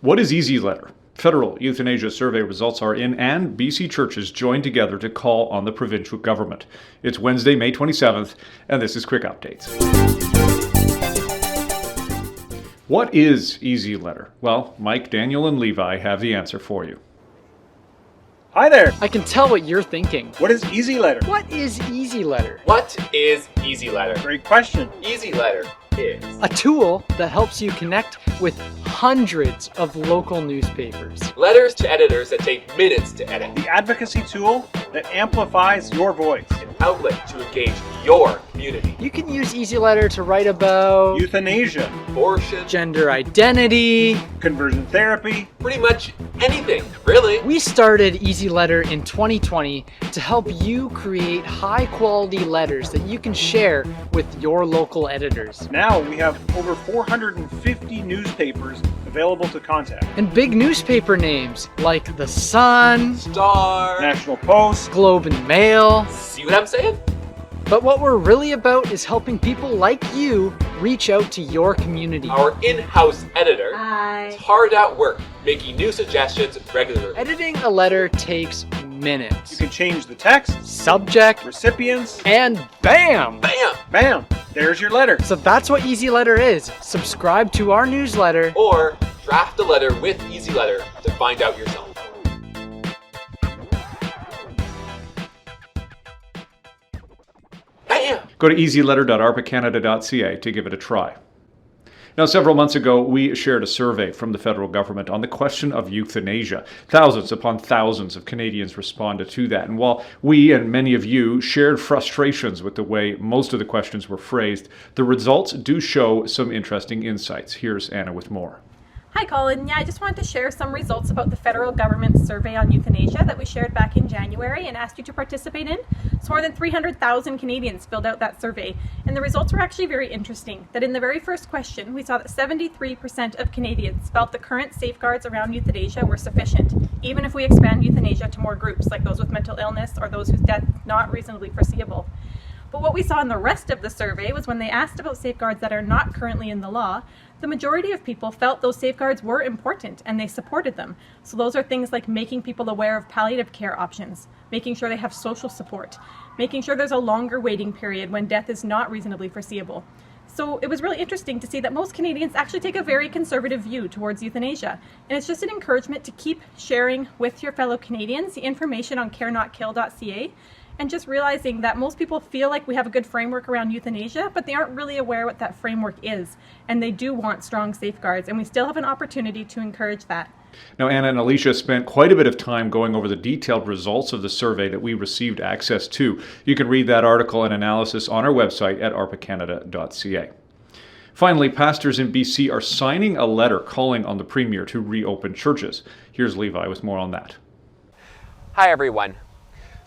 What is EasyLetter? Federal Euthanasia Survey results are in, and BC churches joined together to call on the provincial government. It's Wednesday, May 27th, and this is Quick Updates. What is EasyLetter? Well, Mike, Daniel, and Levi have the answer for you. Hi there! I can tell what you're thinking. What is EasyLetter? What is EasyLetter? What is EasyLetter? Great question. EasyLetter is A tool that helps you connect with hundreds of local newspapers. letters to editors that take minutes to edit. The advocacy tool that amplifies your voice. An outlet to engage your community. You can use EasyLetter to write about Euthanasia, Abortion, gender identity. conversion therapy. pretty much anything, really. We started EasyLetter in 2020 to help you create high-quality letters that you can share with your local editors. Now we have over 450 newspapers available to contact. And big newspaper names like The Sun, Star. National Post, Globe and Mail. See what I'm saying? But what we're really about is helping people like you reach out to your community. Our in-house editor Hi. is hard at work making new suggestions regularly. Editing a letter takes minutes. you can change the text, Subject, recipients, and bam! Bam! bam, there's your letter. So that's what EasyLetter is. Subscribe to our newsletter. Or draft a letter with EasyLetter to find out yourself. Bam! Go to easyletter.arpacanada.ca to give it a try. Now, several months ago, we shared a survey from the federal government on the question of euthanasia. Thousands upon thousands of Canadians responded to that. And while we and many of you shared frustrations with the way most of the questions were phrased, the results do show some interesting insights. Here's Anna with more. Hi, Colin. Yeah, I just wanted to share some results about the federal government's survey on euthanasia that we shared back in January and asked you to participate in. So more than 300,000 Canadians filled out that survey, and the results were actually very interesting. That in the very first question, we saw that 73% of Canadians felt the current safeguards around euthanasia were sufficient, even if we expand euthanasia to more groups like those with mental illness or those whose death is not reasonably foreseeable. But what we saw in the rest of the survey was when they asked about safeguards that are not currently in the law, the majority of people felt those safeguards were important and they supported them. So those are things like making people aware of palliative care options, making sure they have social support, making sure there's a longer waiting period when death is not reasonably foreseeable. So it was really interesting to see that most Canadians actually take a very conservative view towards euthanasia. And it's just an encouragement to keep sharing with your fellow Canadians the information on carenotkill.ca. And just realizing that most people feel like we have a good framework around euthanasia, but they aren't really aware what that framework is. And they do want strong safeguards, and we still have an opportunity to encourage that. Now, Anna and Alicia spent quite a bit of time going over the detailed results of the survey that we received access to. You can read that article and analysis on our website at arpacanada.ca. Finally, pastors in BC are signing a letter calling on the Premier to reopen churches. Here's Levi with more on that. Hi everyone.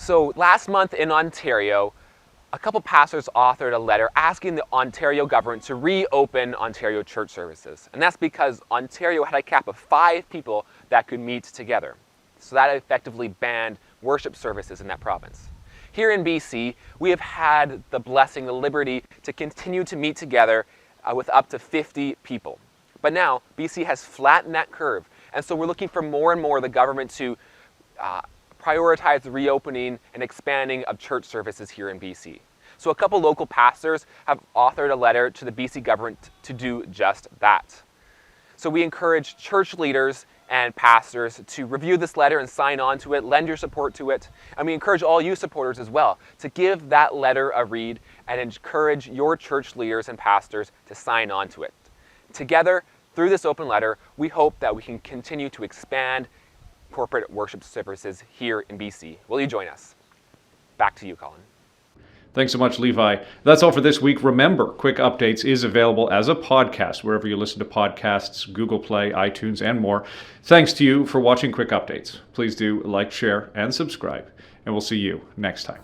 So last month in Ontario, a couple pastors authored a letter asking the Ontario government to reopen Ontario church services. And that's because Ontario had a cap of 5 people that could meet together. So that effectively banned worship services in that province. Here in BC, we have had the blessing, the liberty to continue to meet together with up to 50 people. But now BC has flattened that curve. And so we're looking for more and more the government to prioritize the reopening and expanding of church services here in BC. So a couple local pastors have authored a letter to the BC government to do just that. So we encourage church leaders and pastors to review this letter and sign on to it, lend your support to it, and we encourage all you supporters as well to give that letter a read and encourage your church leaders and pastors to sign on to it. Together, through this open letter, we hope that we can continue to expand corporate worship services here in BC. Will you join us? Back to you, Colin. Thanks so much, Levi. That's all for this week. Remember, Quick Updates is available as a podcast wherever you listen to podcasts, Google Play, iTunes, and more. Thanks to you for watching Quick Updates. Please do like, share, and subscribe, and we'll see you next time.